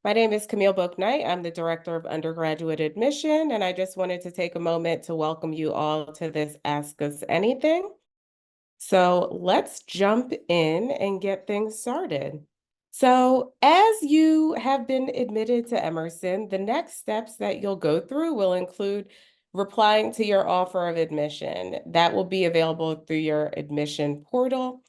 My name is Camille Bouknight. I'm the Director of Undergraduate Admission, and I just wanted to take a moment to welcome you all to this Ask Us Anything. So let's jump in and get things started. So as you have been admitted to Emerson, the next steps that you'll go through will include replying to your offer of admission. That will be available through your admission portal.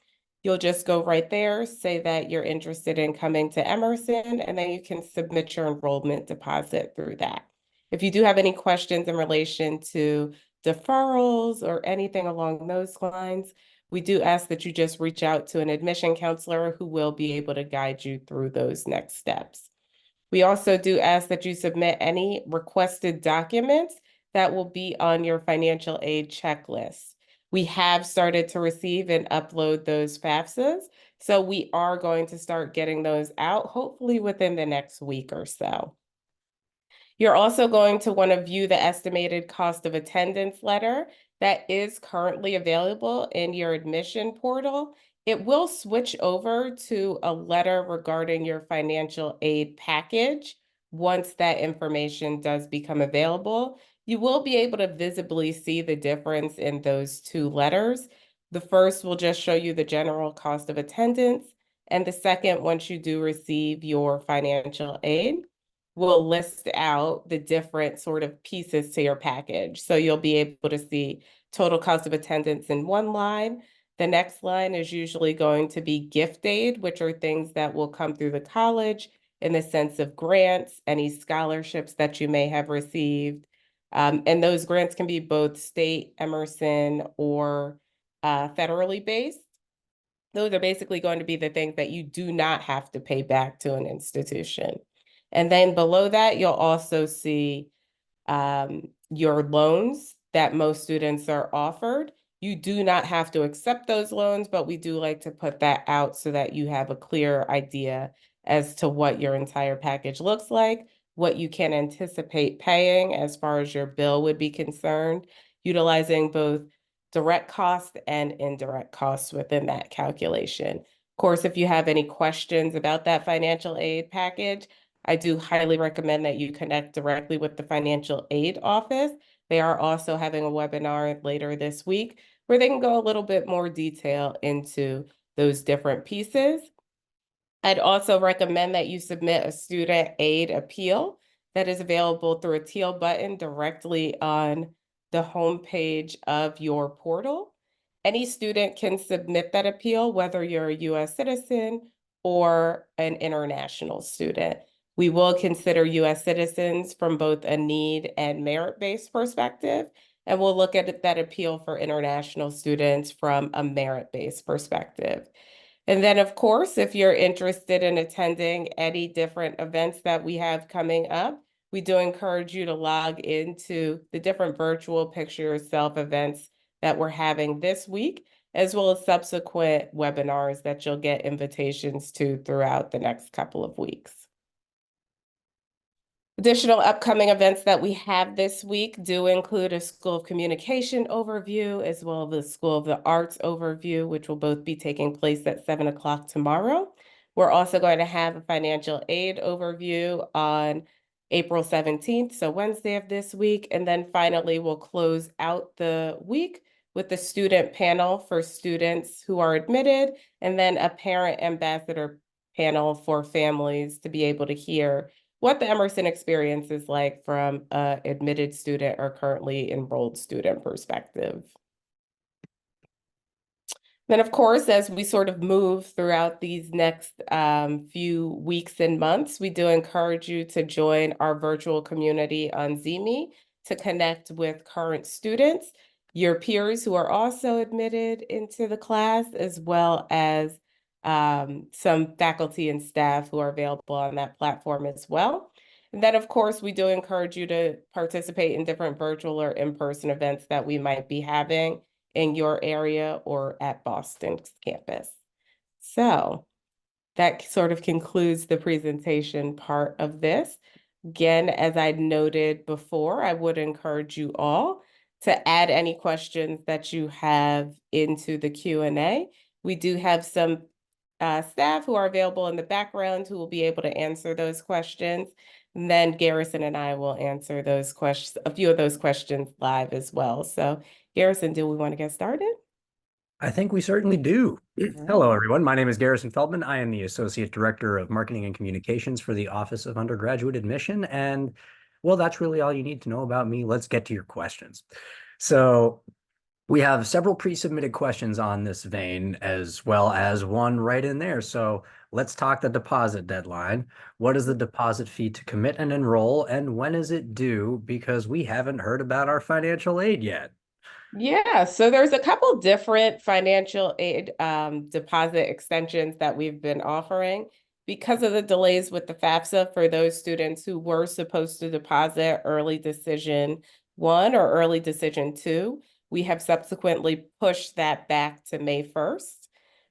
You'll just go right there, say that you're interested in coming to Emerson, and then you can submit your enrollment deposit through that. If you do have any questions in relation to deferrals or anything along those lines, we do ask that you just reach out to an admission counselor who will be able to guide you through those next steps. We also do ask that you submit any requested documents that will be on your financial aid checklist. We have started to receive and upload those FAFSAs, so we are going to start getting those out, hopefully within the next week or so. You're also going to want to view the estimated cost of attendance letter that is currently available in your admission portal. It will switch over to a letter regarding your financial aid package once that information does become available. You will be able to visibly see the difference in those two letters. The first will just show you the general cost of attendance, and the second, once you do receive your financial aid, will list out the different sort of pieces to your package. So you'll be able to see total cost of attendance in one line. The next line is usually going to be gift aid, which are things that will come through the college in the sense of grants, any scholarships that you may have received. And those grants can be both state, Emerson, or federally based. Those are basically going to be the things that you do not have to pay back to an institution. And then below that, you'll also see your loans that most students are offered. You do not have to accept those loans, but we do like to put that out so that you have a clear idea as to what your entire package looks like, what you can anticipate paying as far as your bill would be concerned, utilizing both direct cost and indirect costs within that calculation. Of course, if you have any questions about that financial aid package, I do highly recommend that you connect directly with the financial aid office. They are also having a webinar later this week where they can go a little bit more detail into those different pieces. I'd also recommend that you submit a student aid appeal that is available through a teal button directly on the homepage of your portal. Any student can submit that appeal, whether you're a US citizen or an international student. We will consider US citizens from both a need and merit-based perspective, and we'll look at that appeal for international students from a merit-based perspective. And then, of course, if you're interested in attending any different events that we have coming up, we do encourage you to log into the different virtual Picture Yourself events that we're having this week, as well as subsequent webinars that you'll get invitations to throughout the next couple of weeks. Additional upcoming events that we have this week do include a School of Communication overview, as well as the School of the Arts overview, which will both be taking place at 7 o'clock tomorrow. We're also going to have a financial aid overview on April 17th, so Wednesday of this week. And then finally, we'll close out the week with the student panel for students who are admitted, and then a parent ambassador panel for families to be able to hear what the Emerson experience is like from an admitted student or currently enrolled student perspective. Then, of course, as we sort of move throughout these next few weeks and months, we do encourage you to join our virtual community on Zeme to connect with current students, your peers who are also admitted into the class, as well as some faculty and staff who are available on that platform as well. And then, of course, we do encourage you to participate in different virtual or in-person events that we might be having in your area or at Boston's campus. So that sort of concludes the presentation part of this. Again, as I noted before, I would encourage you all to add any questions that you have into the Q&A. We do have some staff who are available in the background who will be able to answer those questions. And then Garrison and I will answer those questions, a few of those questions live as well. So, Garrison, do we want to get started? I think we certainly do. All Hello, right. everyone. My name is Garrison Feldman. I am the Associate Director of Marketing and Communications for the Office of Undergraduate Admission. And, well, that's really all you need to know about me. Let's get to your questions. So, we have several pre-submitted questions on this vein, as well as one right in there. So, let's talk the deposit deadline. What is the deposit fee to commit and enroll, and when is it due? Because we haven't heard about our financial aid yet. Yeah, so there's a couple different financial aid deposit extensions that we've been offering because of the delays with the FAFSA for those students who were supposed to deposit early decision one or early decision two. We have subsequently pushed that back to May 1st.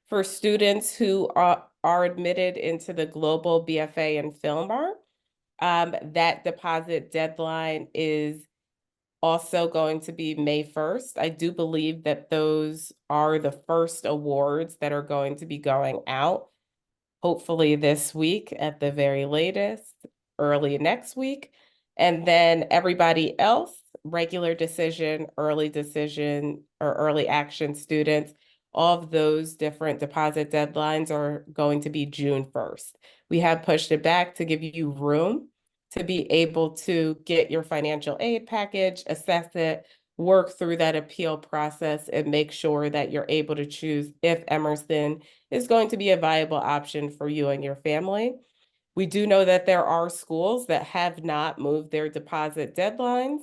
For students who are admitted into the Global BFA and Fillmart, that deposit deadline is also going to be May 1st. I do believe that those are the first awards that are going to be going out, hopefully this week at the very latest, early next week. And then everybody else, regular decision, or early action students, all of those different deposit deadlines are going to be June 1st. We have pushed it back to give you room to be able to get your financial aid package, assess it, work through that appeal process, and make sure that you're able to choose if Emerson is going to be a viable option for you and your family. We do know that there are schools that have not moved their deposit deadlines.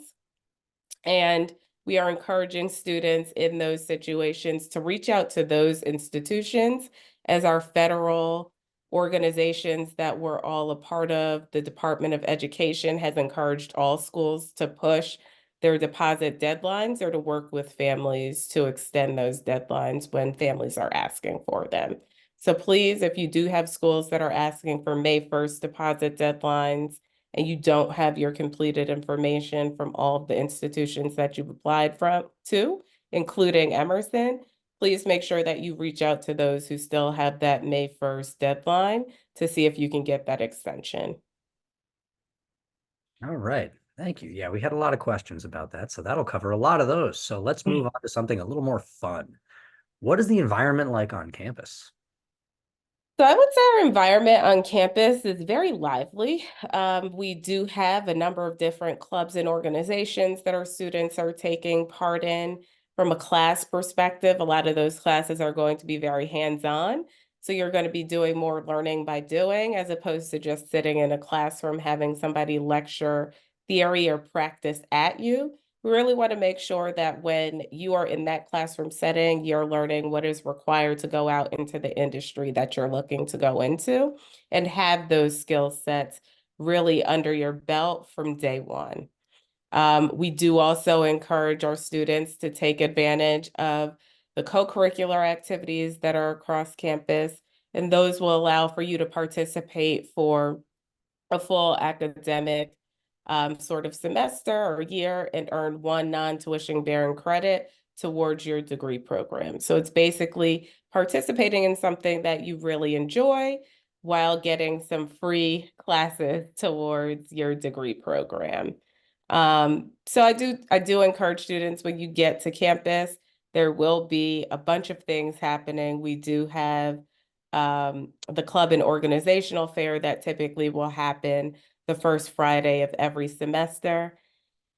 And we are encouraging students in those situations to reach out to those institutions as our federal organizations that we're all a part of. The Department of Education has encouraged all schools to push their deposit deadlines or to work with families to extend those deadlines when families are asking for them. So please, if you do have schools that are asking for May 1st deposit deadlines, and you don't have your completed information from all of the institutions that you've applied to, including Emerson, please make sure that you reach out to those who still have that May 1st deadline to see if you can get that extension. All right. Thank you. Yeah, we had a lot of questions about that, so that'll cover a lot of those. So let's move on to something a little more fun. What is the environment like on campus? So I would say our environment on campus is very lively. We do have a number of different clubs and organizations that our students are taking part in. From a class perspective, a lot of those classes are going to be very hands-on. So you're going to be doing more learning by doing as opposed to just sitting in a classroom having somebody lecture theory or practice at you. We really want to make sure that when you are in that classroom setting, you're learning what is required to go out into the industry that you're looking to go into and have those skill sets really under your belt from day one. We do also encourage our students to take advantage of the co-curricular activities that are across campus, and those will allow for you to participate for a full academic sort of semester or year and earn one non-tuition bearing credit towards your degree program. So it's basically participating in something that you really enjoy while getting some free classes towards your degree program. So I do encourage students when you get to campus, there will be a bunch of things happening. We do have the club and organizational fair that typically will happen the first Friday of every semester.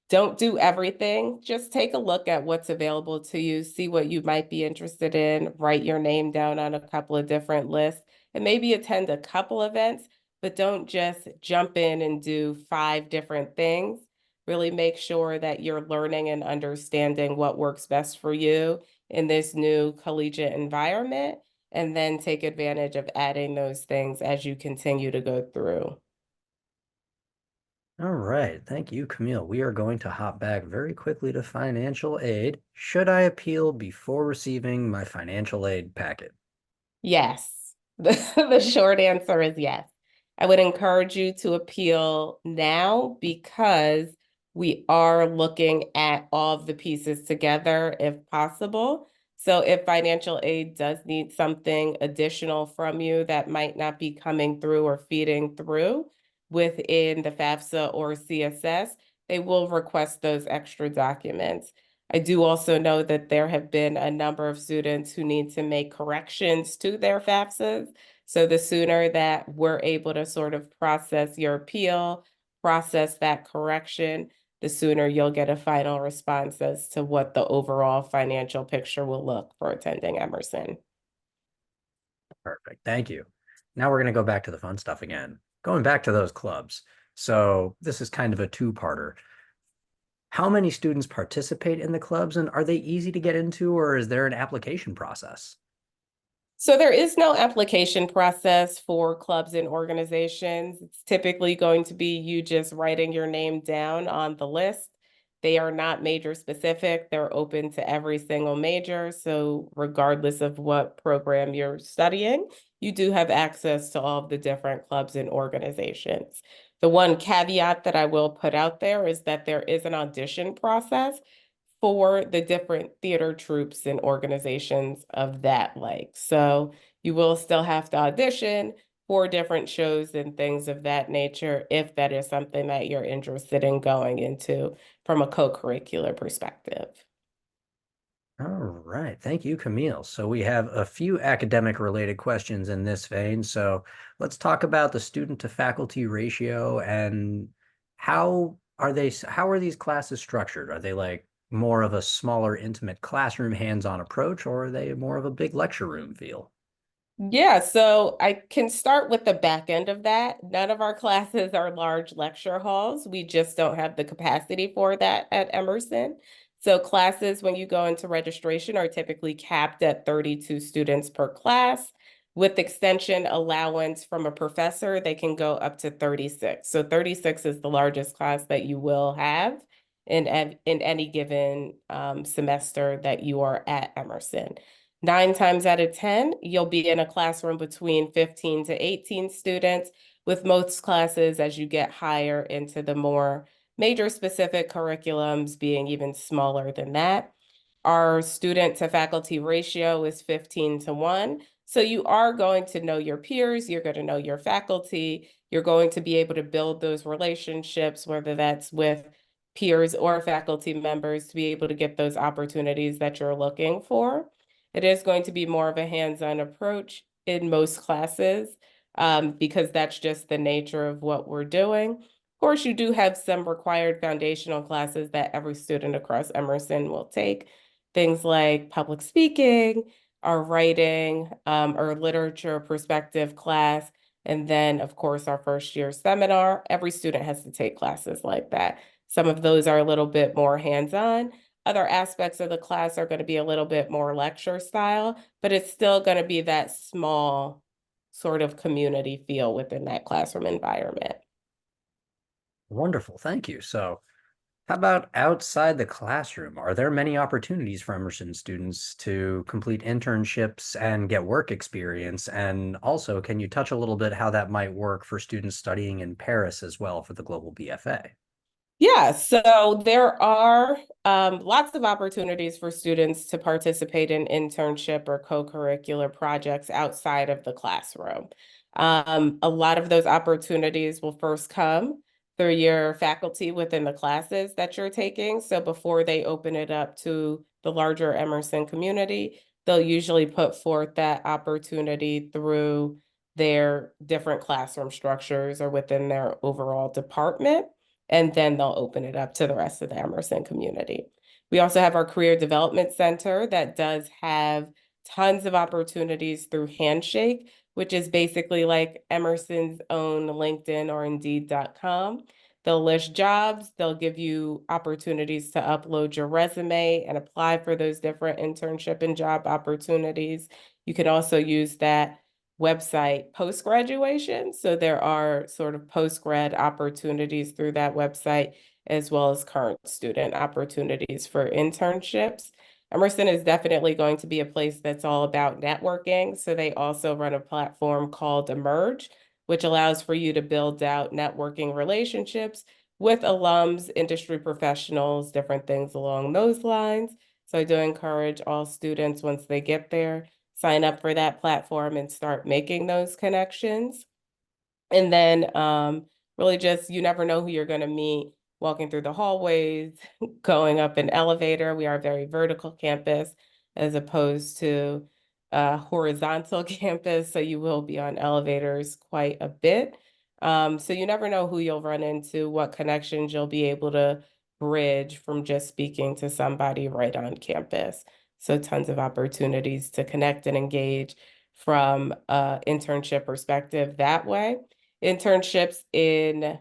Don't do everything. Just take a look at what's available to you, see what you might be interested in, write your name down on a couple of different lists, and maybe attend a couple events, but don't just jump in and do 5 different things. Really make sure that you're learning and understanding what works best for you in this new collegiate environment, and then take advantage of adding those things as you continue to go through. All right. Thank you, Camille. We are going to hop back very quickly to financial aid. Should I appeal before receiving my financial aid packet? Yes. The short answer is yes. I would encourage you to appeal now because we are looking at all of the pieces together if possible. So if financial aid does need something additional from you that might not be coming through or feeding through within the FAFSA or CSS, they will request those extra documents. I do also know that there have been a number of students who need to make corrections to their FAFSAs. So the sooner that we're able to sort of process your appeal, process that correction, the sooner you'll get a final response as to what the overall financial picture will look for attending Emerson. Perfect. Thank you. Now we're going to go back to the fun stuff again. Going back to those clubs. So this is kind of a two-parter. How many students participate in the clubs, and are they easy to get into, or is there an application process? So there is no application process for clubs and organizations. It's typically going to be you just writing your name down on the list. They are not major specific. They're open to every single major. So regardless of what program you're studying, you do have access to all of the different clubs and organizations. The one caveat that I will put out there is that there is an audition process for the different theater troupes and organizations of that like. So you will still have to audition for different shows and things of that nature if that is something that you're interested in going into from a co-curricular perspective. All right. Thank you, Camille. So we have a few academic related questions in this vein. So let's talk about the student to faculty ratio and how are these classes structured? Are they like more of a smaller, intimate classroom hands-on approach, or are they more of a big lecture room feel? Yeah, so I can start with the back end of that. None of our classes are large lecture halls. We just don't have the capacity for that at Emerson. So classes, when you go into registration, are typically capped at 32 students per class. With extension allowance from a professor, they can go up to 36. So 36 is the largest class that you will have in any given semester that you are at Emerson. 9 times out of 10, you'll be in a classroom between 15 to 18 students, with most classes as you get higher into the more major specific curriculums being even smaller than that. Our student to faculty ratio is 15 to 1. So you are going to know your peers, you're going to know your faculty, you're going to be able to build those relationships, whether that's with peers or faculty members, to be able to get those opportunities that you're looking for. It is going to be more of a hands-on approach in most classes because that's just the nature of what we're doing. Of course, you do have some required foundational classes that every student across Emerson will take. Things like public speaking, our writing, our literature perspective class, and then, of course, our first year seminar. Every student has to take classes like that. Some of those are a little bit more hands-on. Other aspects of the class are going to be a little bit more lecture style, but it's still going to be that small sort of community feel within that classroom environment. Wonderful. Thank you. So how about outside the classroom? Are there many opportunities for Emerson students to complete internships and get work experience? And also, can you touch a little bit how that might work for students studying in Paris as well for the Global BFA? Yeah, so there are lots of opportunities for students to participate in internship or co-curricular projects outside of the classroom. A lot of those opportunities will first come through your faculty within the classes that you're taking. So before they open it up to the larger Emerson community, they'll usually put forth that opportunity through their different classroom structures or within their overall department, and then they'll open it up to the rest of the Emerson community. We also have our Career Development Center that does have tons of opportunities through Handshake, which is basically like Emerson's own LinkedIn or Indeed.com. They'll list jobs, they'll give you opportunities to upload your resume and apply for those different internship and job opportunities. You can also use that website post-graduation. So there are sort of post-grad opportunities through that website, as well as current student opportunities for internships. Emerson is definitely going to be a place that's all about networking. So they also run a platform called Emerge, which allows for you to build out networking relationships with alums, industry professionals, different things along those lines. So I do encourage all students, once they get there, sign up for that platform and start making those connections. And then really just, you never know who you're going to meet walking through the hallways, going up an elevator. We are a very vertical campus as opposed to a horizontal campus. So you will be on elevators quite a bit. So you never know who you'll run into, what connections you'll be able to bridge from just speaking to somebody right on campus. So tons of opportunities to connect and engage from an internship perspective that way. Internships in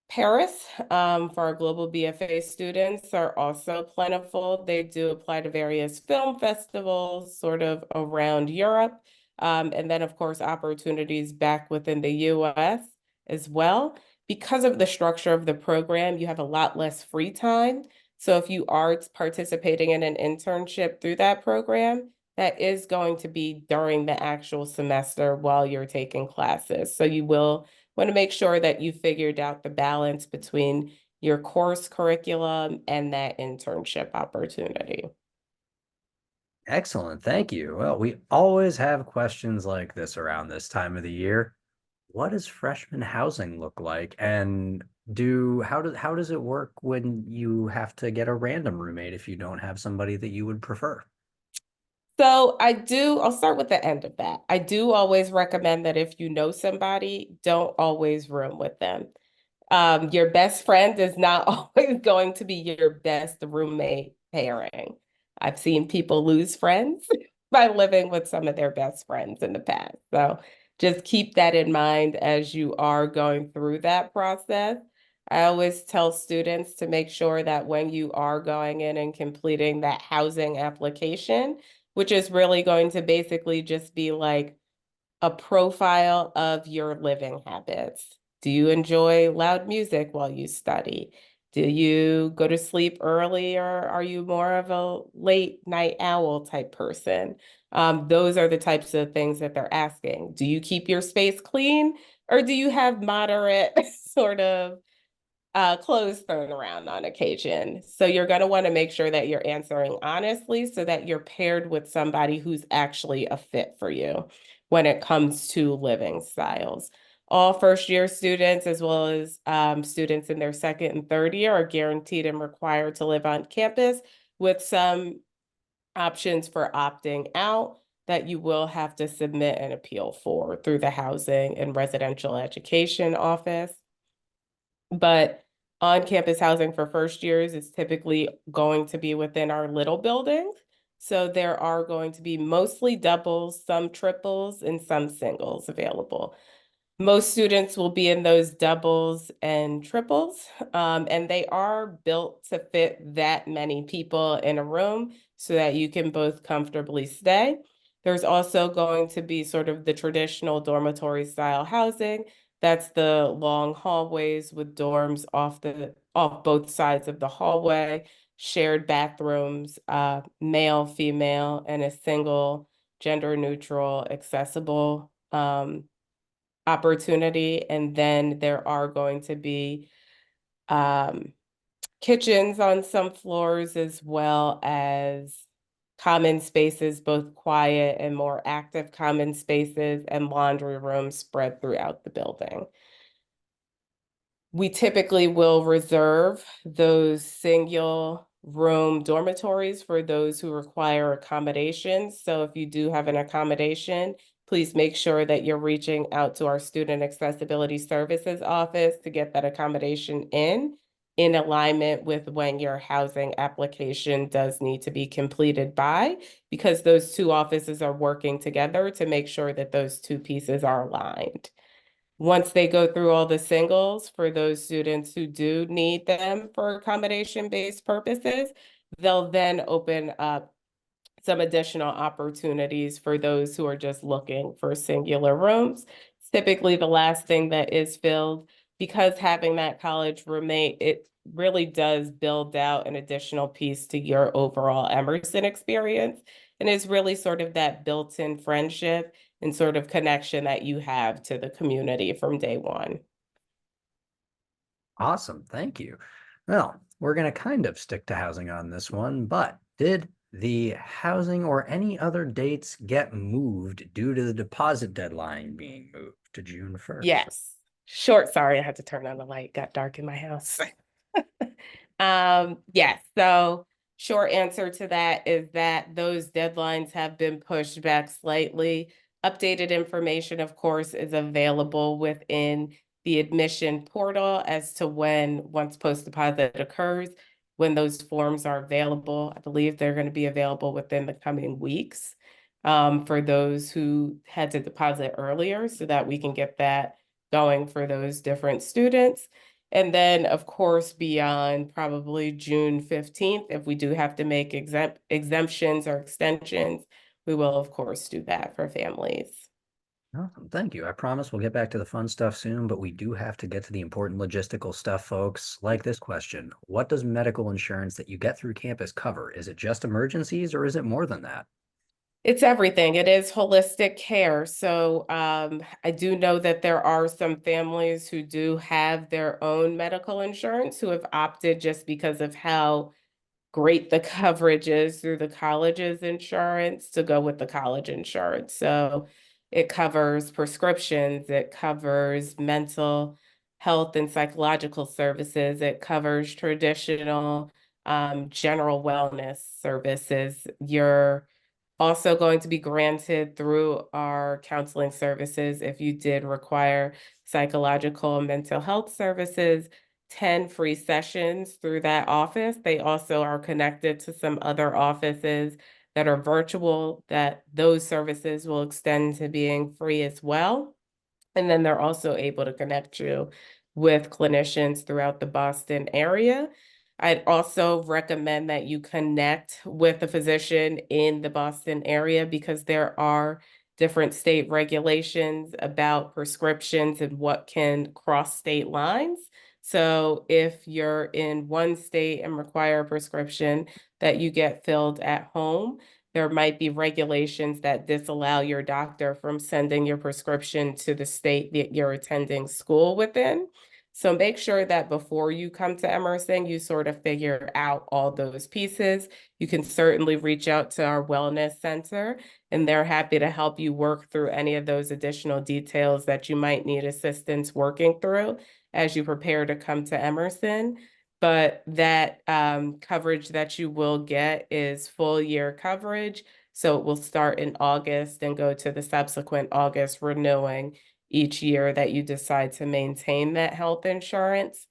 Paris for our global BFA students are also plentiful. They do apply to various film festivals sort of around Europe. And then, of course, opportunities back within the US as well. Because of the structure of the program, you have a lot less free time. So if you are participating in an internship through that program, that is going to be during the actual semester while you're taking classes. So you will want to make sure that you figured out the balance between your course curriculum and that internship opportunity. Excellent. Thank you. Well, we always have questions like this around this time of the year. What does freshman housing look like? And how does it work when you have to get a random roommate if you don't have somebody that you would prefer? So I'll start with the end of that. I do always recommend that if you know somebody, don't always room with them. Your best friend is not always going to be your best roommate pairing. I've seen people lose friends by living with some of their best friends in the past. So just keep that in mind as you are going through that process. I always tell students to make sure that when you are going in and completing that housing application, which is really going to basically just be like a profile of your living habits. Do you enjoy loud music while you study? Do you go to sleep early, or are you more of a late night owl type person? Those are the types of things that they're asking. Do you keep your space clean, or do you have moderate sort of clothes thrown around on occasion? So you're going to want to make sure that you're answering honestly so that you're paired with somebody who's actually a fit for you when it comes to living styles. All first year students, as well as students in their second and third year, are guaranteed and required to live on campus with some options for opting out that you will have to submit an appeal for through the Housing and Residential Education Office. But on-campus housing for first years is typically going to be within our little buildings. So there are going to be mostly doubles, some triples, and some singles available. Most students will be in those doubles and triples, and they are built to fit that many people in a room so that you can both comfortably stay. There's also going to be sort of the traditional dormitory style housing. That's the long hallways with dorms off both sides of the hallway, shared bathrooms, male, female, and a single gender neutral accessible opportunity. And then there are going to be um, kitchens on some floors, as well as common spaces, both quiet and more active common spaces, and laundry rooms spread throughout the building. We typically will reserve those single room dormitories for those who require accommodations. So if you do have an accommodation, please make sure that you're reaching out to our Student Accessibility Services office to get that accommodation in alignment with when your housing application does need to be completed by, because those two offices are working together to make sure that those two pieces are aligned. Once they go through all the singles for those students who do need them for accommodation-based purposes, they'll then open up some additional opportunities for those who are just looking for singular rooms. It's typically the last thing that is filled, because having that college roommate, it really does build out an additional piece to your overall Emerson experience. And it's really sort of that built-in friendship and sort of connection that you have to the community from day one. Awesome. Thank you. Well, we're going to kind of stick to housing on this one, but did the housing or any other dates get moved due to the deposit deadline being moved to June 1st? Yes. Short, sorry, I had to turn on the light. Got dark in my house. Yes. So short answer to that is that those deadlines have been pushed back slightly. Updated information, of course, is available within the admission portal as to when once post deposit occurs, when those forms are available. I believe they're going to be available within the coming weeks for those who had to deposit earlier so that we can get that going for those different students. And then, of course, beyond probably June 15th, if we do have to make exemptions or extensions, we will, of course, do that for families. Awesome. Thank you. I promise we'll get back to the fun stuff soon, but we do have to get to the important logistical stuff, folks. Like this question: what does medical insurance that you get through campus cover? Is it just emergencies or is it more than that? It's everything. It is holistic care. So I do know that there are some families who do have their own medical insurance who have opted just because of how great the coverage is through the college's insurance to go with the college insurance. So it covers prescriptions, it covers mental health and psychological services, it covers traditional general wellness services. You're also going to be granted through our counseling services if you did require psychological and mental health services 10 free sessions through that office. They also are connected to some other offices that are virtual, that those services will extend to being free as well. And then they're also able to connect you with clinicians throughout the Boston area. I'd also recommend that you connect with a physician in the Boston area because there are different state regulations about prescriptions and what can cross state lines. So if you're in one state and require a prescription that you get filled at home, there might be regulations that disallow your doctor from sending your prescription to the state that you're attending school within. So make sure that before you come to Emerson, you sort of figure out all those pieces. You can certainly reach out to our wellness center, and they're happy to help you work through any of those additional details that you might need assistance working through as you prepare to come to Emerson. But that coverage that you will get is full year coverage. So it will start in August and go to the subsequent August, renewing each year that you decide to maintain that health insurance,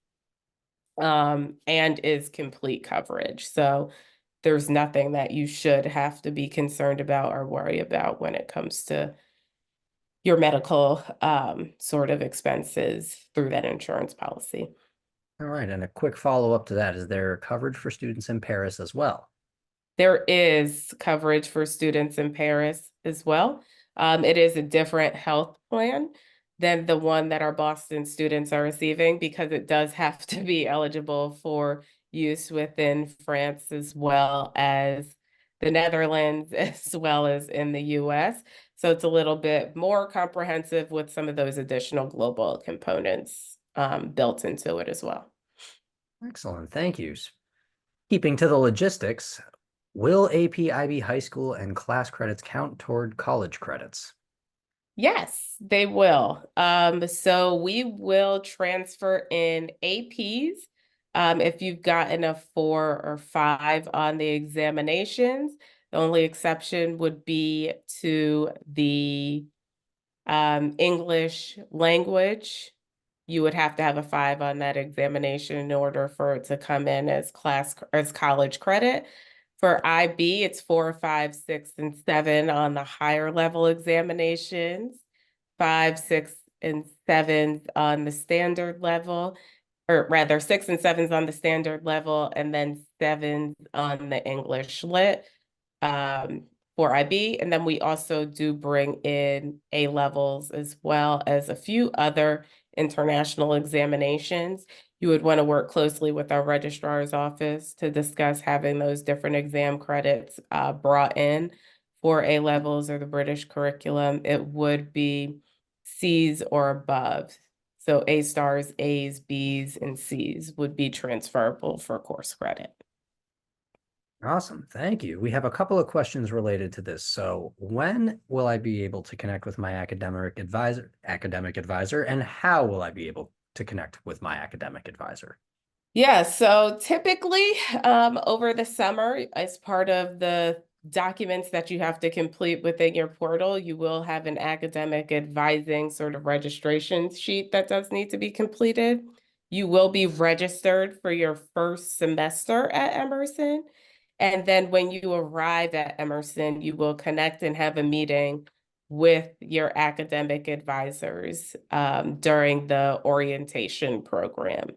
and is complete coverage. So there's nothing that you should have to be concerned about or worry about when it comes to your medical sort of expenses through that insurance policy. All right. And a quick follow up to that: is there coverage for students in Paris as well? There is coverage for students in Paris as well. It is a different health plan than the one that our Boston students are receiving because it does have to be eligible for use within France as well as the Netherlands, as well as in the US. So it's a little bit more comprehensive with some of those additional global components built into it as well. Excellent. Thank you. Keeping to the logistics, will AP IB high school and class credits count toward college credits? Yes, they will. So we will transfer in APs. If you've gotten a 4 or 5 on the examinations, the only exception would be to the English language. You would have to have a 5 on that examination in order for it to come in as college credit. For IB, it's 4, 5, 6, and 7 on the higher level examinations, 5, 6, and 7 on the standard level, or rather 6 and 7s on the standard level, and then 7s on the English lit um, for IB. And then we also do bring in A levels as well as a few other international examinations. You would want to work closely with our registrar's office to discuss having those different exam credits brought in for A levels or the British curriculum. It would be C's or above. So A stars, A's, B's, and C's would be transferable for course credit. Awesome. Thank you. We have a couple of questions related to this. So, when will I be able to connect with my academic advisor, and how will I be able to connect with my academic advisor? Yeah, so typically over the summer, as part of the documents that you have to complete within your portal, you will have an academic advising sort of registration sheet that does need to be completed. You will be registered for your first semester at Emerson. And then when you arrive at Emerson, you will connect and have a meeting with your academic advisors during the orientation program.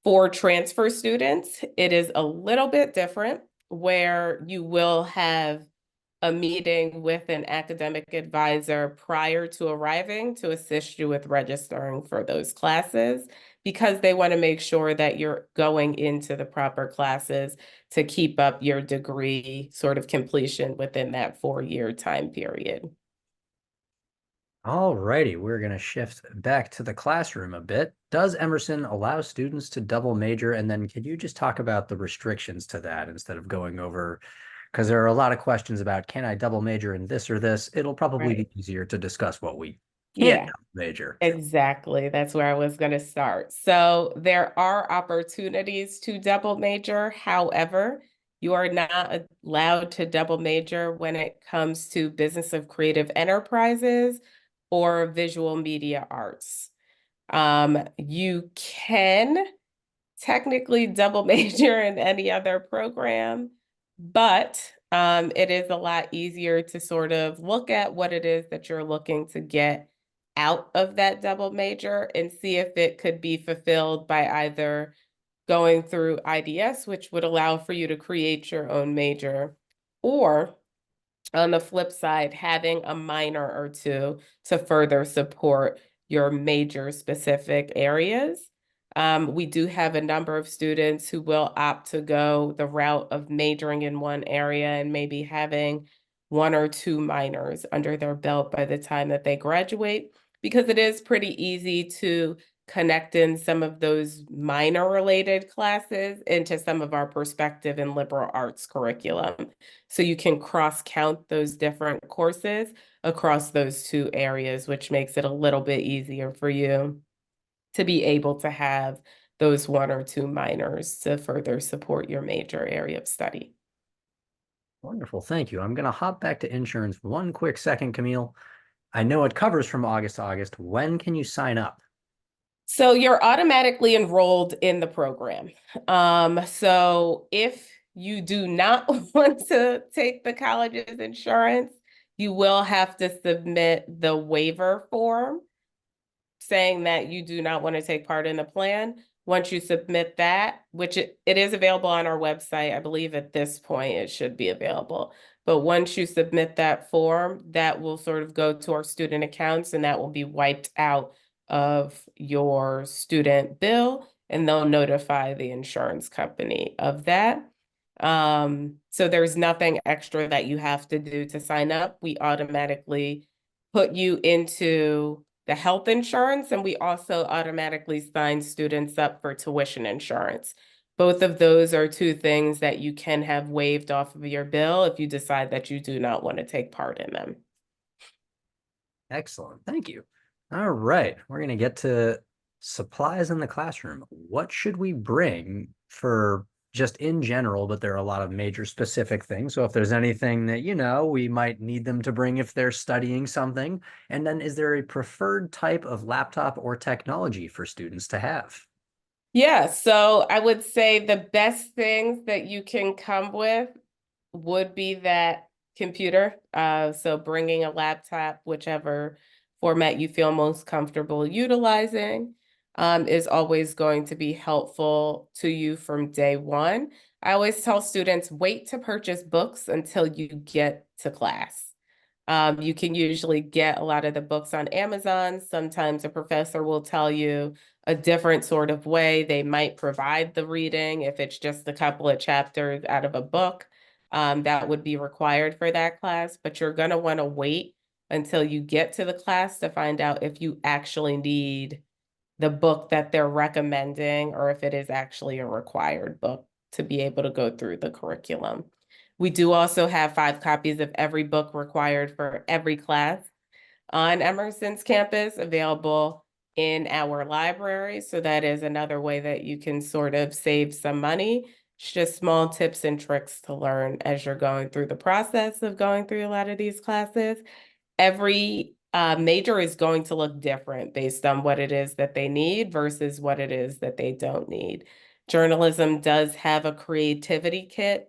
For transfer students, it is a little bit different where you will have a meeting with an academic advisor prior to arriving to assist you with registering for those classes because they want to make sure that you're going into the proper classes to keep up your degree sort of completion within that 4-year time period. All righty, we're going to shift back to the classroom a bit. Does Emerson allow students to double major? And then could you just talk about the restrictions to that instead of going over, because there are a lot of questions about, can I double major in this or this? It'll probably be Right. easier to discuss what we can't Yeah. double major. Exactly. That's where I was going to start. So there are opportunities to double major. However, you are not allowed to double major when it comes to business of creative enterprises or visual media arts. You can technically double major in any other program, but it is a lot easier to sort of look at what it is that you're looking to get out of that double major and see if it could be fulfilled by either going through IDS, which would allow for you to create your own major, or on the flip side, having a minor or two to further support your major specific areas. We do have a number of students who will opt to go the route of majoring in one area and maybe having one or two minors under their belt by the time that they graduate, because it is pretty easy to connect in some of those minor related classes into some of our perspective and liberal arts curriculum. So you can cross count those different courses across those two areas, which makes it a little bit easier for you to be able to have those one or two minors to further support your major area of study. Wonderful. Thank you. I'm going to hop back to insurance one quick second, Camille. I know it covers from August to August. When can you sign up? So you're automatically enrolled in the program. So if you do not want to take the college's insurance, you will have to submit the waiver form saying that you do not want to take part in the plan. Once you submit that, which it is available on our website, I believe at this point it should be available. But once you submit that form, that will sort of go to our student accounts and that will be wiped out of your student bill and they'll notify the insurance company of that. So there's nothing extra that you have to do to sign up. We automatically put you into the health insurance, and we also automatically sign students up for tuition insurance. Both of those are two things that you can have waived off of your bill if you decide that you do not want to take part in them. Excellent. Thank you. All right. We're going to get to supplies in the classroom. What should we bring for just in general, but there are a lot of major specific things. So if there's anything that, we might need them to bring if they're studying something. And then is there a preferred type of laptop or technology for students to have? Yeah, so I would say the best things that you can come with would be that computer. So bringing a laptop, whichever format you feel most comfortable utilizing, is always going to be helpful to you from day one. I always tell students, wait to purchase books until you get to class. You can usually get a lot of the books on Amazon. Sometimes a professor will tell you a different sort of way. They might provide the reading if it's just a couple of chapters out of a book that would be required for that class, but you're going to want to wait until you get to the class to find out if you actually need the book that they're recommending, or if it is actually a required book to be able to go through the curriculum. We do also have 5 copies of every book required for every class on Emerson's campus available in our library. So that is another way that you can sort of save some money. It's just small tips and tricks to learn as you're going through the process of going through a lot of these classes. Every major is going to look different based on what it is that they need versus what it is that they don't need. Journalism does have a creativity kit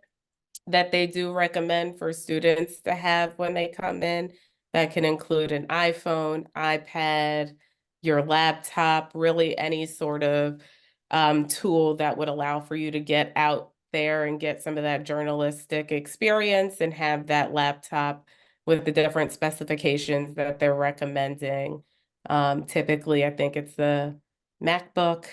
that they do recommend for students to have when they come in. That can include an iPhone, iPad, your laptop, really any sort of tool that would allow for you to get out there and get some of that journalistic experience and have that laptop with the different specifications that they're recommending. Typically, I think it's the MacBook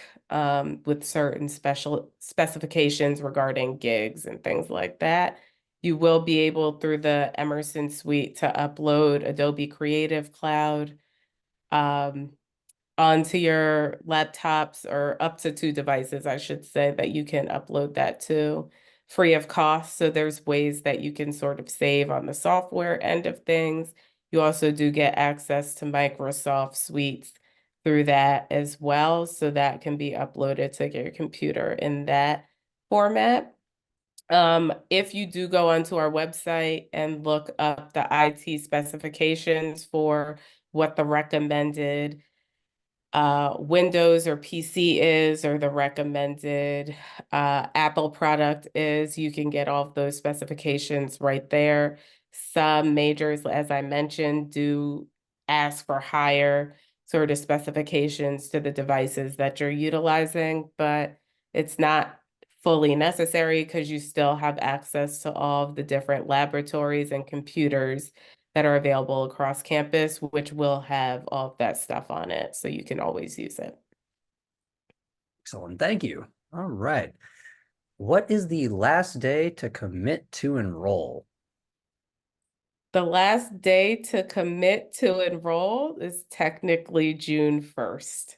with certain special specifications regarding gigs and things like that. You will be able, through the Emerson Suite, to upload Adobe Creative Cloud um, onto your laptops, or up to 2 devices, I should say, that you can upload that to free of cost. So there's ways that you can sort of save on the software end of things. You also do get access to Microsoft Suites through that as well. So that can be uploaded to your computer in that format. If you do go onto our website and look up the IT specifications for what the recommended Windows or PC is, or the recommended Apple product is, you can get all of those specifications right there. Some majors, as I mentioned, do ask for higher sort of specifications to the devices that you're utilizing, but it's not fully necessary because you still have access to all of the different laboratories and computers that are available across campus, which will have all of that stuff on it. So you can always use it. Excellent. Thank you. All right. What is the last day to commit to enroll? The last day to commit to enroll is technically June 1st.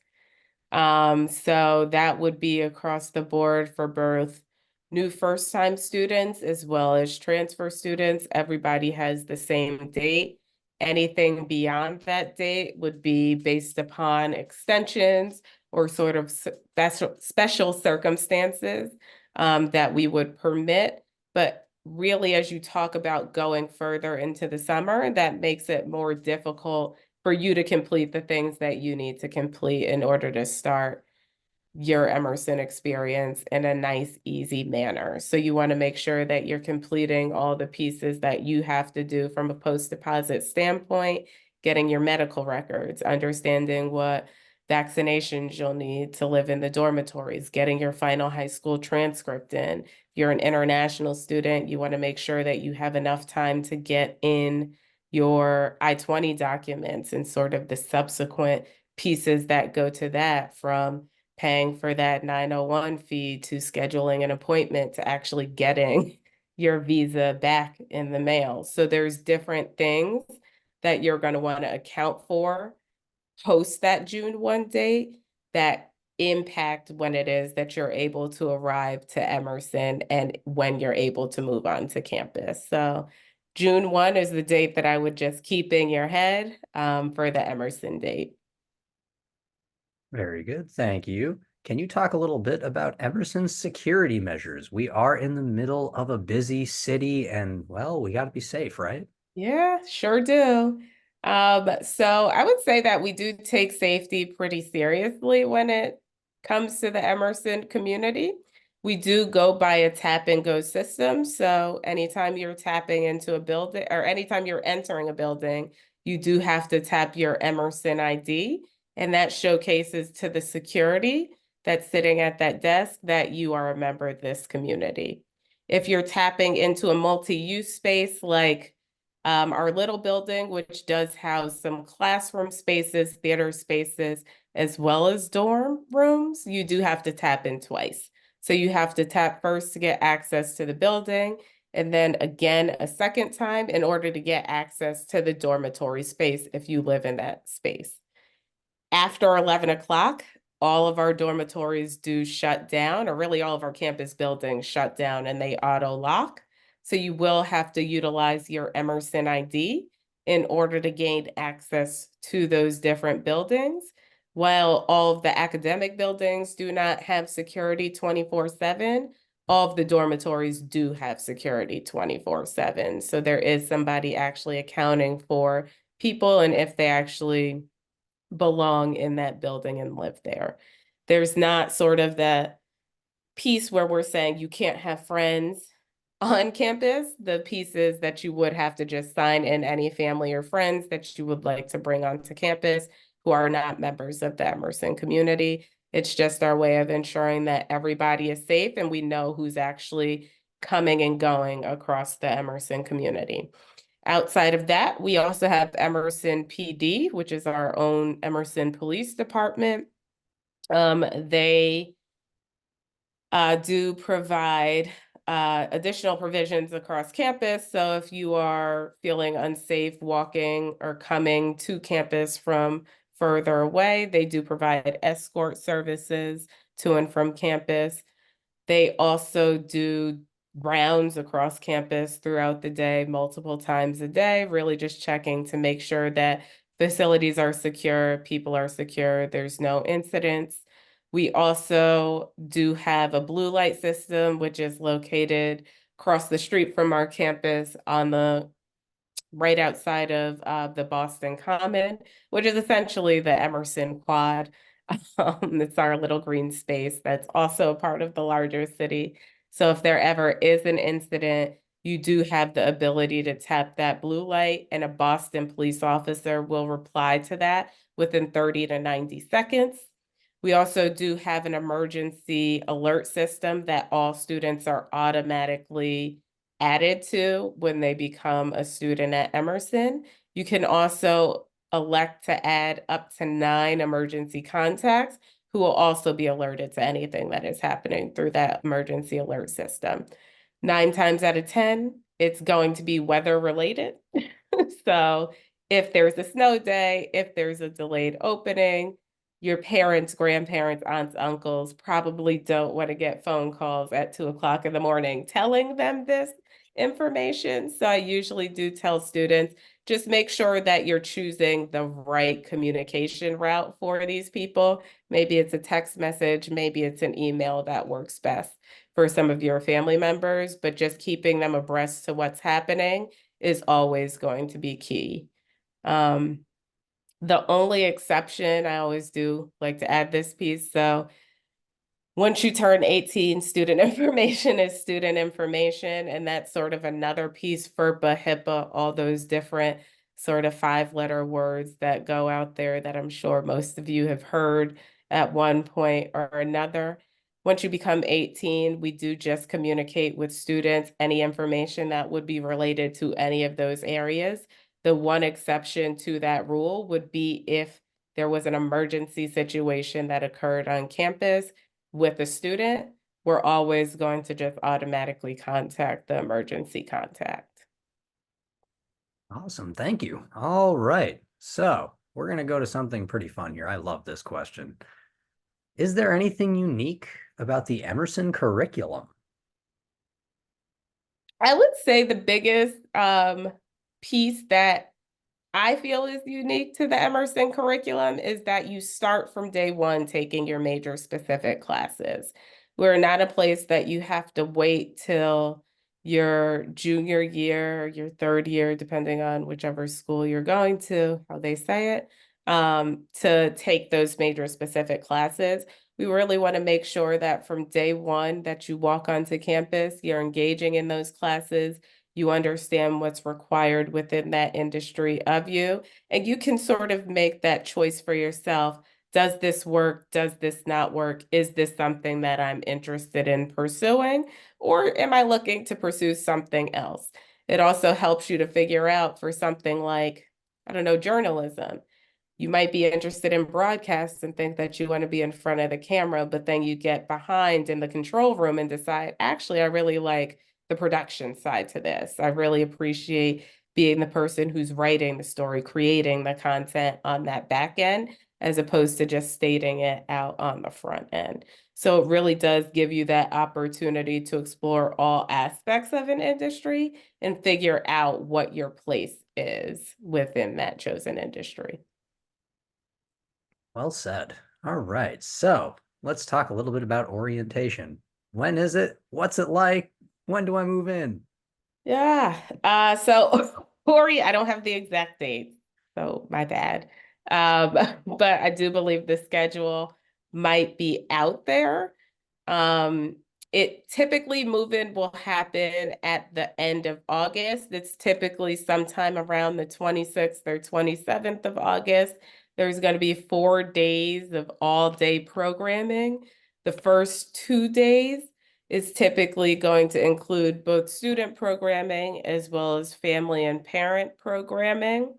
So that would be across the board for both new first-time students as well as transfer students. Everybody has the same date. Anything beyond that date would be based upon extensions or sort of special circumstances that we would permit. But really, as you talk about going further into the summer, that makes it more difficult for you to complete the things that you need to complete in order to start your Emerson experience in a nice, easy manner. So you want to make sure that you're completing all the pieces that you have to do from a post-deposit standpoint, getting your medical records, understanding what vaccinations you'll need to live in the dormitories, getting your final high school transcript in. If you're an international student, you want to make sure that you have enough time to get in your I-20 documents and sort of the subsequent pieces that go to that, from paying for that 901 fee to scheduling an appointment to actually getting your visa back in the mail. So there's different things that you're going to want to account for post that June 1 date that impact when it is that you're able to arrive to Emerson and when you're able to move on to campus. So June 1 is the date that I would just keep in your head for the Emerson date. Very good. Thank you. Can you talk a little bit about Emerson's security measures? We are in the middle of a busy city and, well, we got to be safe, right? Yeah, sure do. So I would say that we do take safety pretty seriously when it comes to the Emerson community. We do go by a tap and go system. So anytime you're tapping into a building, or anytime you're entering a building, you do have to tap your Emerson ID. And that showcases to the security that's sitting at that desk that you are a member of this community. If you're tapping into a multi-use space like our little building, which does house some classroom spaces, theater spaces, as well as dorm rooms, you do have to tap in twice. So you have to tap first to get access to the building, and then again a second time in order to get access to the dormitory space if you live in that space. After 11 o'clock, all of our dormitories do shut down, or really all of our campus buildings shut down and they auto lock. So you will have to utilize your Emerson ID in order to gain access to those different buildings. While all of the academic buildings do not have security 24/7, all of the dormitories do have security 24/7. So there is somebody actually accounting for people and if they actually belong in that building and live there. There's not sort of that piece where we're saying you can't have friends on campus. The piece is that you would have to just sign in any family or friends that you would like to bring onto campus who are not members of the Emerson community. It's just our way of ensuring that everybody is safe and we know who's actually coming and going across the Emerson community. Outside of that, we also have Emerson PD, which is our own Emerson Police Department. They do provide additional provisions across campus. So if you are feeling unsafe walking or coming to campus from further away, they do provide escort services to and from campus. They also do rounds across campus throughout the day, multiple times a day, really just checking to make sure that facilities are secure, people are secure, there's no incidents. We also do have a blue light system, which is located across the street from our campus on the right outside of the Boston Common, which is essentially the Emerson Quad. It's our little green space that's also a part of the larger city. So if there ever is an incident, you do have the ability to tap that blue light, and a Boston police officer will reply to that within 30 to 90 seconds. We also do have an emergency alert system that all students are automatically added to when they become a student at Emerson. You can also elect to add up to 9 emergency contacts who will also be alerted to anything that is happening through that emergency alert system. 9 times out of 10, it's going to be weather related. So if there's a snow day, if there's a delayed opening, your parents, grandparents, aunts, uncles probably don't want to get phone calls at 2 o'clock in the morning telling them this information. So I usually do tell students, just make sure that you're choosing the right communication route for these people. Maybe it's a text message, maybe it's an email that works best for some of your family members, but just keeping them abreast to what's happening is always going to be key. The only exception, I always do like to add this piece. So once you turn 18, student information is student information. And that's sort of another piece, FERPA, HIPAA, all those different sort of 5-letter words that go out there that I'm sure most of you have heard at one point or another. Once you become 18, we do just communicate with students any information that would be related to any of those areas. The one exception to that rule would be if there was an emergency situation that occurred on campus with a student, we're always going to just automatically contact the emergency contact. Awesome. Thank you. All right. So we're going to go to something pretty fun here. I love this question. Is there anything unique about the Emerson curriculum? I would say the biggest piece that I feel is unique to the Emerson curriculum is that you start from day one taking your major specific classes. We're not a place that you have to wait till your junior year, your third year, depending on whichever school you're going to, how they say it, to take those major specific classes. We really want to make sure that from day one that you walk onto campus, you're engaging in those classes, you understand what's required within that industry of you, and you can sort of make that choice for yourself. Does this work? Does this not work? Is this something that I'm interested in pursuing? Or am I looking to pursue something else? It also helps you to figure out for something like, I don't know, journalism. You might be interested in broadcast and think that you want to be in front of the camera, but then you get behind in the control room and decide, actually, I really like the production side to this. I really appreciate being the person who's writing the story, creating the content on that back end. as opposed to just stating it out on the front end. So it really does give you that opportunity to explore all aspects of an industry and figure out what your place is within that chosen industry. Well said. All right. So let's talk a little bit about orientation. When is it? What's it like? When do I move in? Yeah. So Corey, I don't have the exact date, so my bad. Um, but I do believe the schedule might be out there. Um, it typically move-in will happen at the end of August. It's typically sometime around the 26th or 27th of August. There's going to be 4 days of all-day programming. The first 2 days is typically going to include both student programming as well as family and parent programming.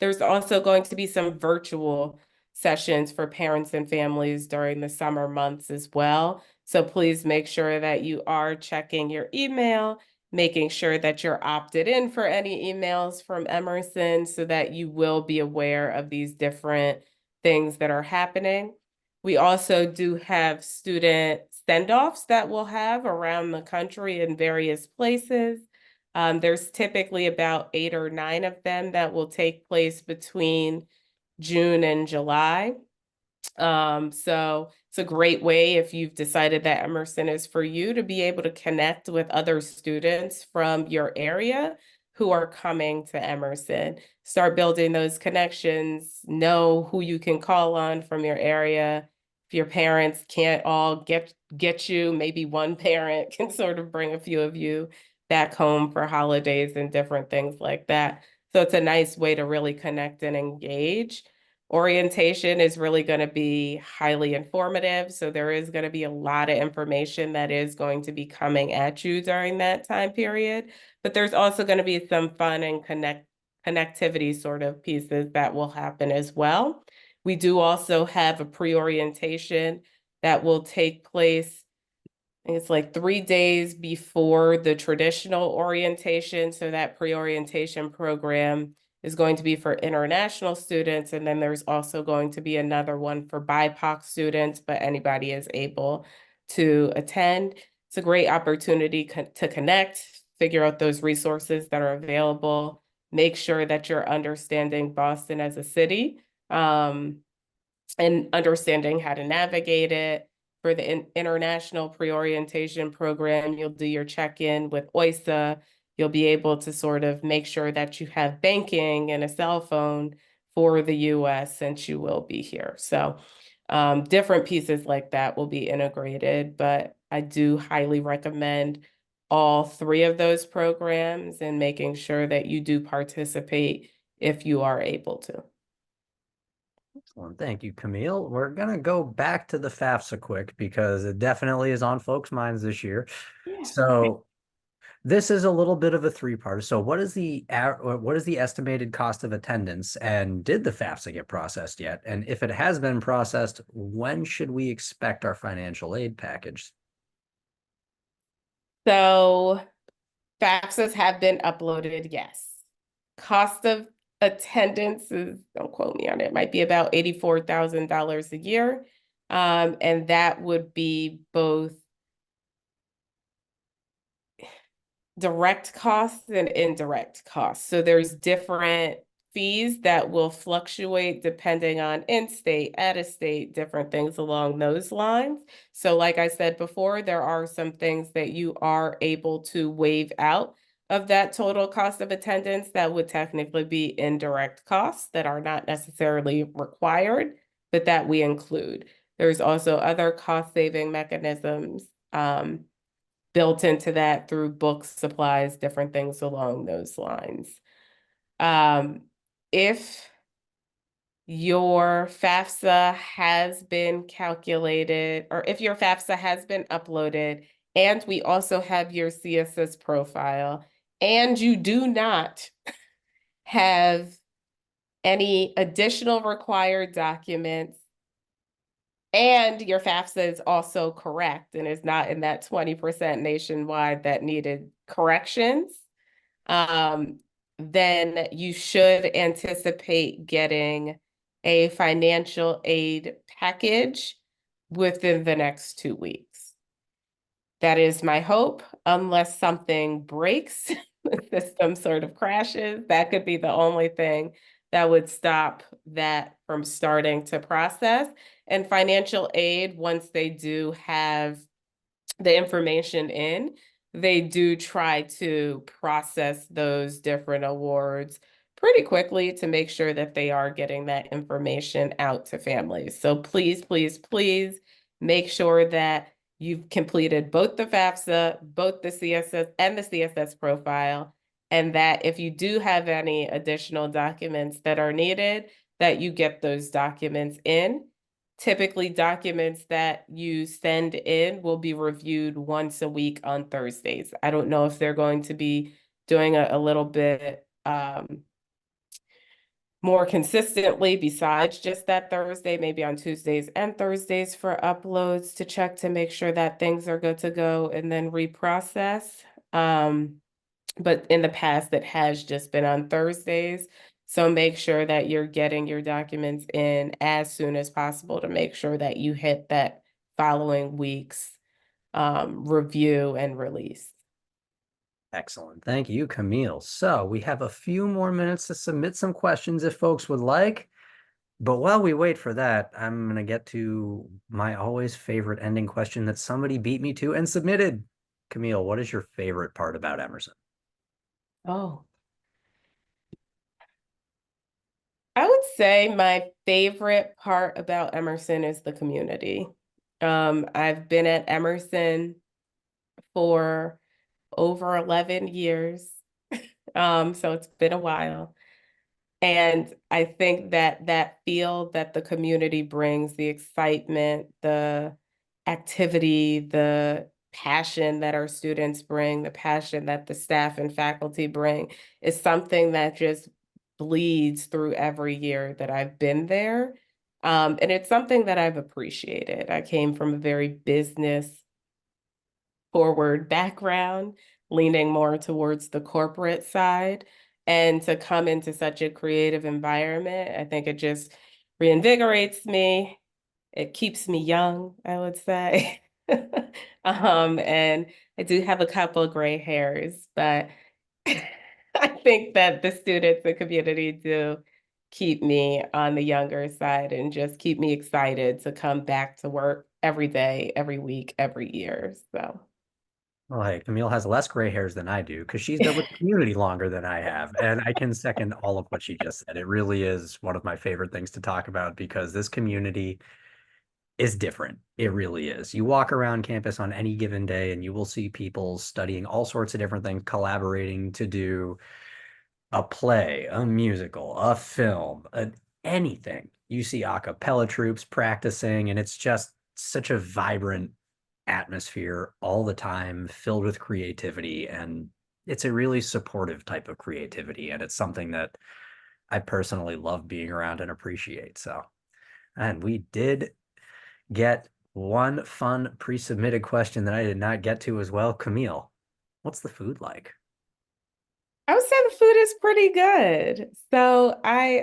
There's also going to be some virtual sessions for parents and families during the summer months as well. So please make sure that you are checking your email, making sure that you're opted in for any emails from Emerson so that you will be aware of these different things that are happening. We also do have student send-offs that we'll have around the country in various places. There's typically about 8 or 9 of them that will take place between June and July. So it's a great way if you've decided that Emerson is for you to be able to connect with other students from your area who are coming to Emerson. Start building those connections, know who you can call on from your area. If your parents can't all get you, maybe one parent can sort of bring a few of you back home for holidays and different things like that. So it's a nice way to really connect and engage. Orientation is really going to be highly informative. So there is going to be a lot of information that is going to be coming at you during that time period. But there's also going to be some fun and connectivity sort of pieces that will happen as well. We do also have a pre-orientation that will take place. It's like 3 days before the traditional orientation. So that pre-orientation program is going to be for international students. And then there's also going to be another one for BIPOC students, but anybody is able to attend. It's a great opportunity to connect, figure out those resources that are available, make sure that you're understanding Boston as a city, and understanding how to navigate it. For the international pre-orientation program, you'll do your check-in with OISA. You'll be able to sort of make sure that you have banking and a cell phone for the US since you will be here. So different pieces like that will be integrated, but I do highly recommend all 3 of those programs and making sure that you do participate if you are able to. Excellent. Thank you, Camille. We're going to go back to the FAFSA quick because it definitely is on folks' minds this year. Yeah. So this is a little bit of a three-part. So what is the estimated cost of attendance, and did the FAFSA get processed yet? And if it has been processed, when should we expect our financial aid package? So FAFSAs have been uploaded, yes. Cost of attendance is, don't quote me on it, might be about $84,000 a year. And that would be both direct costs and indirect costs. So there's different fees that will fluctuate depending on in-state, out-of-state, different things along those lines. So like I said before, there are some things that you are able to waive out of that total cost of attendance that would technically be indirect costs that are not necessarily required, but that we include. There's also other cost-saving mechanisms built into that through books, supplies, different things along those lines. If your FAFSA has been calculated, or if your FAFSA has been uploaded, and we also have your CSS profile, and you do not have any additional required documents, and your FAFSA is also correct and is not in that 20% nationwide that needed corrections, then you should anticipate getting a financial aid package within the next 2 weeks. That is my hope, unless something breaks, the system sort of crashes. That could be the only thing that would stop that from starting to process. And financial aid, once they do have the information in, they do try to process those different awards pretty quickly to make sure that they are getting that information out to families. So please, please, please make sure that you've completed both the FAFSA, both the CSS and the CSS profile, and that if you do have any additional documents that are needed, that you get those documents in. Typically, documents that you send in will be reviewed once a week on Thursdays. I don't know if they're going to be doing a little bit more consistently besides just that Thursday, maybe on Tuesdays and Thursdays for uploads to check to make sure that things are good to go and then reprocess. But in the past, it has just been on Thursdays. So make sure that you're getting your documents in as soon as possible to make sure that you hit that following week's review and release. Excellent. Thank you, Camille. So we have a few more minutes to submit some questions if folks would like. But while we wait for that, I'm going to get to my always favorite ending question that somebody beat me to and submitted. Camille, what is your favorite part about Emerson? Oh, I would say my favorite part about Emerson is the community. I've been at Emerson for over 11 years. So it's been a while. And I think that that feel that the community brings, the excitement, the activity, the passion that our students bring, the passion that the staff and faculty bring, is something that just bleeds through every year that I've been there. And it's something that I've appreciated. I came from a very business forward background, leaning more towards the corporate side. And to come into such a creative environment, I think it just reinvigorates me. It keeps me young, I would say. And I do have a couple of gray hairs, but I think that the students and community do keep me on the younger side and just keep me excited to come back to work every day, every week, every year. So. Well, hey, Camille has less gray hairs than I do because she's been with the community longer than I have. And I can second all of what she just said. It really is one of my favorite things to talk about because this community is different. It really is. You walk around campus on any given day and you will see people studying all sorts of different things, collaborating to do a play, a musical, a film, anything. You see a cappella troops practicing, and it's just such a vibrant atmosphere all the time, filled with creativity. And it's a really supportive type of creativity. And it's something that I personally love being around and appreciate. So, and we did get one fun pre-submitted question that I did not get to as well. Camille, what's the food like? I would say the food is pretty good. So I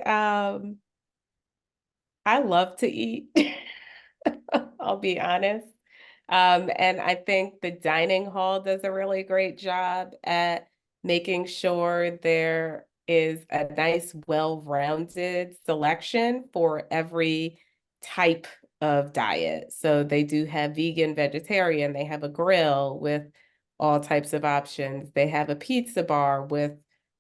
love to eat. I'll be honest. And I think the dining hall does a really great job at making sure there is a nice, well-rounded selection for every type of diet. So they do have vegan, vegetarian, they have a grill with all types of options. They have a pizza bar with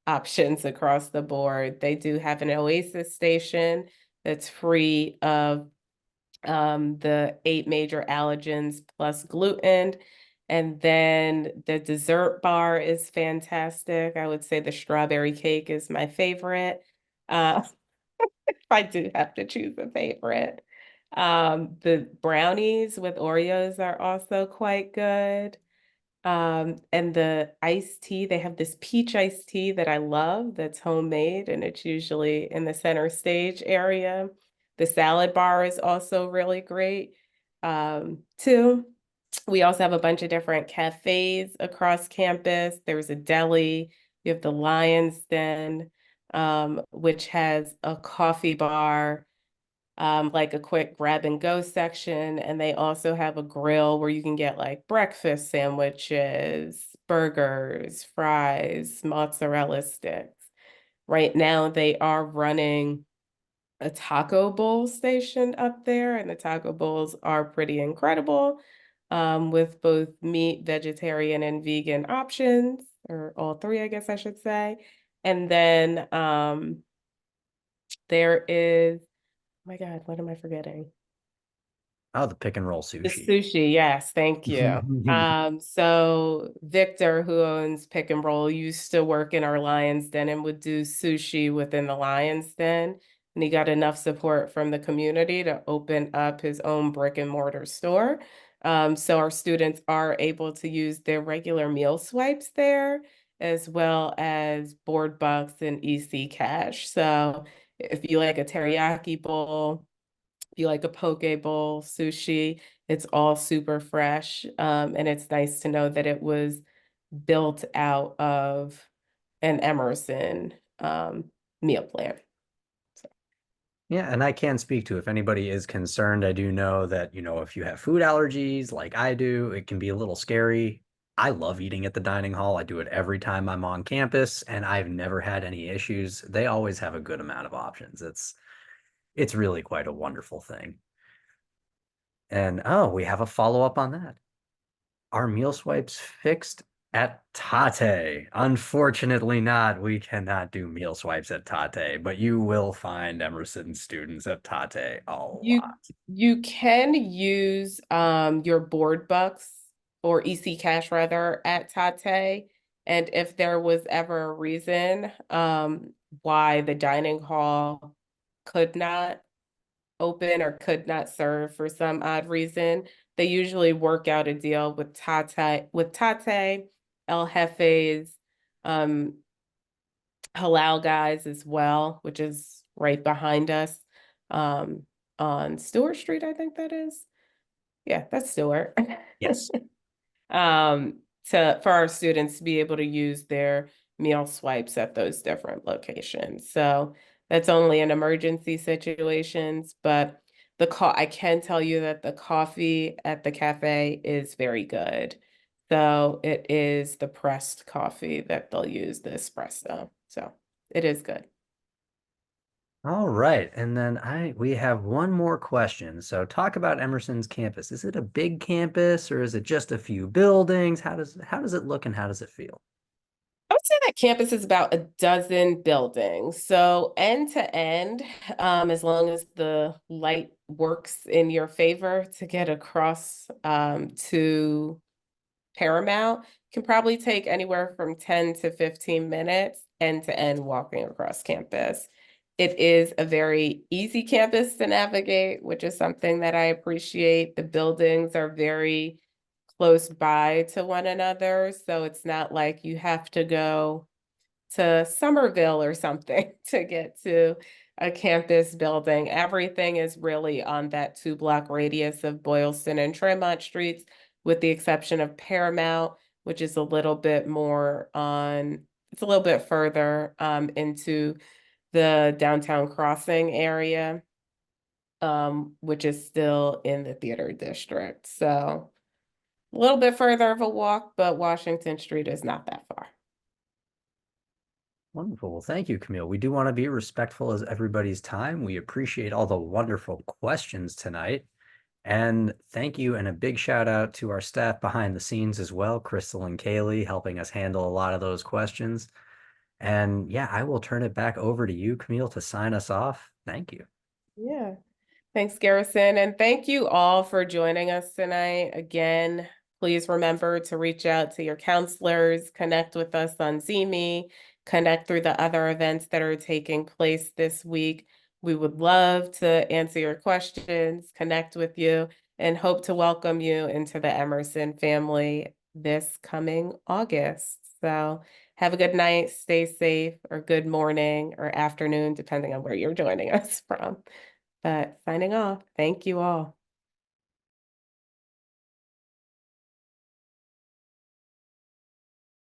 options across the board. They do have an Oasis station that's free of the 8 major allergens plus gluten. And then the dessert bar is fantastic. I would say the strawberry cake is my favorite. Uh, if I do have to choose a favorite. The brownies with Oreos are also quite good. And the iced tea, they have this peach iced tea that I love that's homemade and it's usually in the center stage area. The salad bar is also really great, too. We also have a bunch of different cafes across campus. There's a deli. You have the Lion's Den, which has a coffee bar. like a quick grab and go section. And they also have a grill where you can get like breakfast sandwiches, burgers, fries, mozzarella sticks. Right now, they are running a taco bowl station up there, and the taco bowls are pretty incredible, with both meat, vegetarian, and vegan options, or all three, I guess I should say. And then there is, oh my God, what am I forgetting? Oh, the pick and roll The sushi. sushi, yes, thank you. So Victor, who owns Pick and Roll, used to work in our Lions Den and would do sushi within the Lions Den. And he got enough support from the community to open up his own brick and mortar store. So our students are able to use their regular meal swipes there, as well as board bucks and EC cash. So if you like a teriyaki bowl, if you like a poke bowl, sushi, it's all super fresh. And it's nice to know that it was built out of an Emerson meal plan. So, Yeah, and I can speak to if anybody is concerned. I do know that, if you have food allergies like I do, it can be a little scary. I love eating at the dining hall. I do it every time I'm on campus, and I've never had any issues. They always have a good amount of options. It's really quite a wonderful thing. And oh, we have a follow-up on that. Are meal swipes fixed at Tate? Unfortunately not. We cannot do meal swipes at Tate, but you will find Emerson students at Tate a you lot. you can use your board bucks or EC cash rather at Tate. And if there was ever a reason why the dining hall could not open or could not serve for some odd reason, they usually work out a deal with Tate, El Jefe's, um, Halal guys as well, which is right behind us, um, on Stewart Street, I think that is. Yeah, that's Stewart. Yes. um, for our students to be able to use their meal swipes at those different locations. So that's only in emergency situations, but I can tell you that the coffee at the cafe is very good. So it is the pressed coffee that they'll use, the espresso. So it is good. All right. And then we have one more question. So talk about Emerson's campus. Is it a big campus or is it just a few buildings? How does it look and how does it feel? I would say that campus is about a dozen buildings. So end to end, as long as the light works in your favor to get across to Paramount, can probably take anywhere from 10 to 15 minutes end to end walking across campus. It is a very easy campus to navigate, which is something that I appreciate. The buildings are very close by to one another, so it's not like you have to go to Somerville or something to get to a campus building. Everything is really on that 2 block radius of Boylston and Tremont Streets, with the exception of Paramount, which is a little bit more it's a little bit further into the downtown crossing area, which is still in the theater district. So a little bit further of a walk, but Washington Street is not that far. Wonderful. Well, thank you, Camille. We do want to be respectful of everybody's time. We appreciate all the wonderful questions tonight. And thank you, and a big shout out to our staff behind the scenes as well, Crystal and Kaylee, helping us handle a lot of those questions. And yeah, I will turn it back over to you, Camille, to sign us off. Thank you. Yeah. Thanks, Garrison. And thank you all for joining us tonight. Again, please remember to reach out to your counselors, connect with us on ZME, connect through the other events that are taking place this week. We would love to answer your questions, connect with you, and hope to welcome you into the Emerson family this coming August. So have a good night, stay safe, or good morning or afternoon, depending on where you're joining us from. But signing off, thank you all.